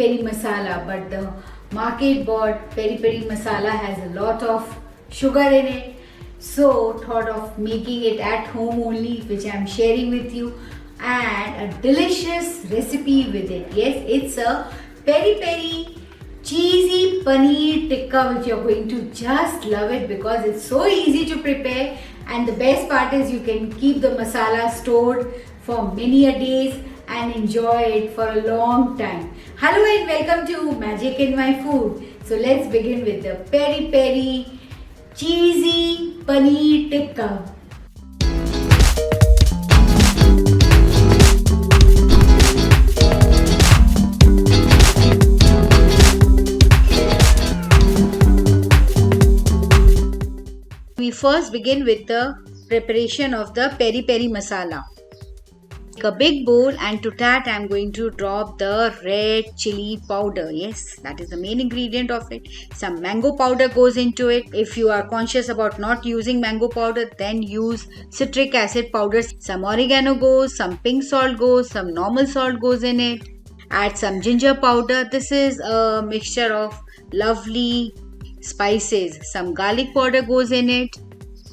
peri masala, but the market bought peri-peri masala has a lot of sugar in it. So thought of making it at home only, which I am sharing with you, and a delicious recipe with it. Yes, it's a peri-peri cheesy paneer tikka, which you're going to just love it because it's so easy to prepare, and the best part is you can keep the masala stored for many a days and enjoy it for a long time. Hello and welcome to Magic in My Food. So let's begin with the peri-peri cheesy paneer tikka. We first begin with the preparation of the peri-peri masala. Take a big bowl, and to that I am going to drop the red chili powder. Yes, that is the main ingredient of it. Some mango powder goes into it. If you are conscious about not using mango powder, then use citric acid powder. Some oregano goes, some pink salt goes, some normal salt goes in it. Add some ginger powder. This is a mixture of lovely spices. Some garlic powder goes in it,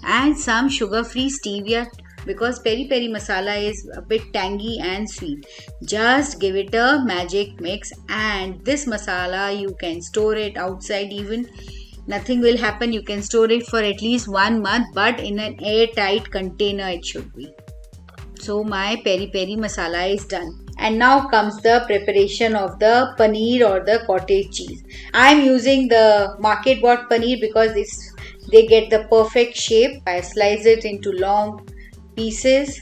and some sugar-free stevia, because peri-peri masala is a bit tangy and sweet. Just give it a magic mix, and this masala you can store it outside even. Nothing will happen. You can store it for at least 1 month, but in an airtight container it should be. So my peri-peri masala is done. And now comes the preparation of the paneer or the cottage cheese. I am using the market bought paneer because they get the perfect shape. I slice it into long pieces.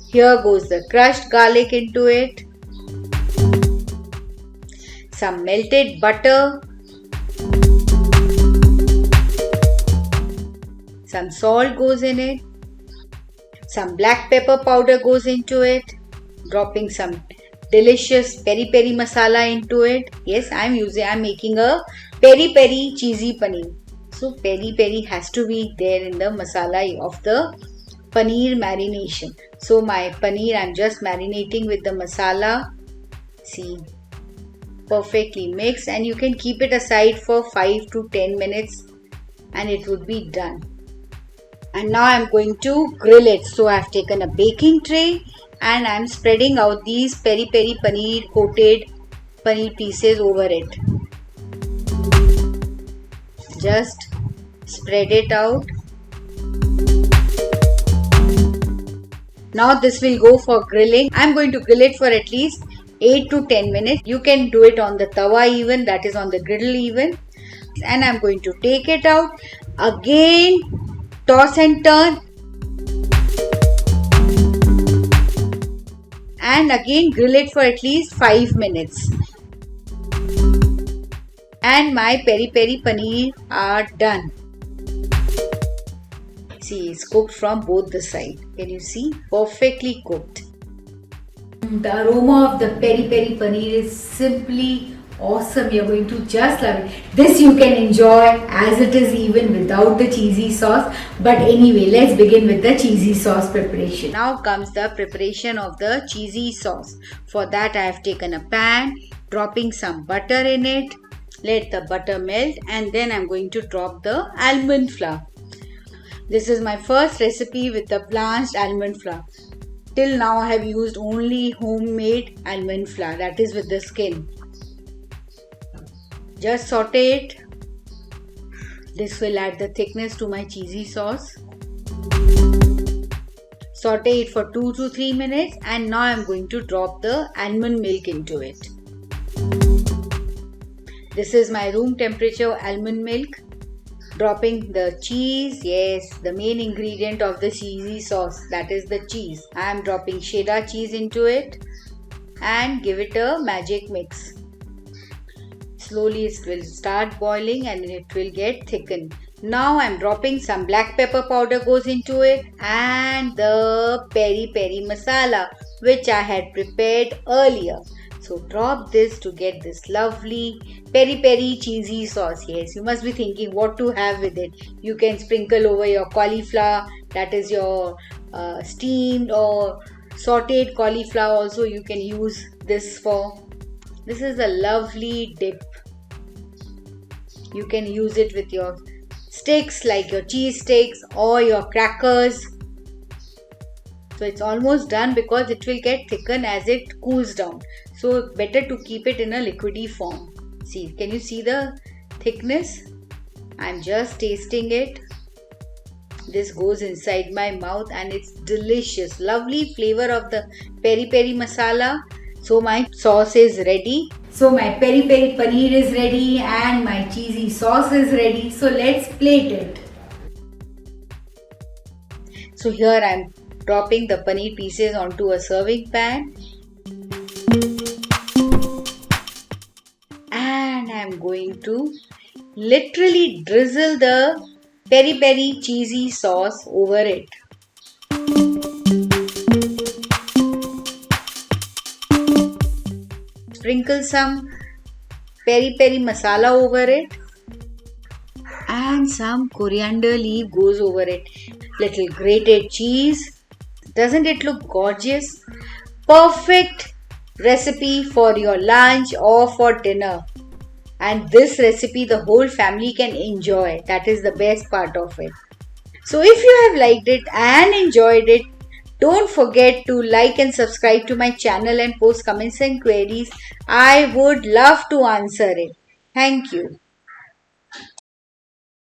Here goes the crushed garlic into it. Some melted butter. Some salt goes in it. Some black pepper powder goes into it. Dropping some delicious peri-peri masala into it. Yes, I'm making a peri-peri cheesy paneer. So peri-peri has to be there in the masala of the paneer marination. So my paneer I'm just marinating with the masala. See, perfectly mixed, and you can keep it aside for 5 to 10 minutes and it would be done. And now I'm going to grill it. So I've taken a baking tray and I'm spreading out these peri-peri paneer coated paneer pieces over it. Just spread it out. Now this will go for grilling. I'm going to grill it for at least 8 to 10 minutes. You can do it on the tawa even, that is on the griddle even. And I'm going to take it out. Again, toss and turn. And again grill it for at least 5 minutes. And my peri-peri paneer are done. See, it's cooked from both the sides. Can you see? Perfectly cooked. The aroma of the peri-peri paneer is simply awesome. You're going to just love it. This you can enjoy as it is even without the cheesy sauce. But anyway, let's begin with the cheesy sauce preparation. Now comes the preparation of the cheesy sauce. For that I have taken a pan, dropping some butter in it. Let the butter melt, and then I'm going to drop the almond flour. This is my first recipe with the blanched almond flour. Till now I have used only homemade almond flour, that is with the skin. Just saute it. This will add the thickness to my cheesy sauce. Saute it for 2 to 3 minutes, and now I am going to drop the almond milk into it. This is my room temperature almond milk. Dropping the cheese, yes, the main ingredient of the cheesy sauce, that is the cheese. I am dropping cheddar cheese into it and give it a magic mix. Slowly it will start boiling and it will get thickened. Now I am dropping some black pepper powder goes into it, and the peri-peri masala which I had prepared earlier. So drop this to get this lovely peri-peri cheesy sauce. Yes, you must be thinking what to have with it. You can sprinkle over your cauliflower, that is your steamed or Sauteed cauliflower also you can use this for. This is a lovely dip. You can use it with your sticks like your cheese sticks or your crackers. So it's almost done because it will get thickened as it cools down. So better to keep it in a liquidy form. See, can you see the thickness? I'm just tasting it. This goes inside my mouth and it's delicious. Lovely flavor of the peri-peri masala. So my sauce is ready. So my peri-peri paneer is ready and my cheesy sauce is ready. So let's plate it. So here I'm dropping the paneer pieces onto a serving pan. And I'm going to literally drizzle the peri-peri cheesy sauce over it. Sprinkle some peri-peri masala over it. And some coriander leaf goes over it. Little grated cheese. Doesn't it look gorgeous? Perfect recipe for your lunch or for dinner. And this recipe the whole family can enjoy. That is the best part of it. So if you have liked it and enjoyed it, don't forget to like and subscribe to my channel and post comments and queries. I would love to answer it. Thank you.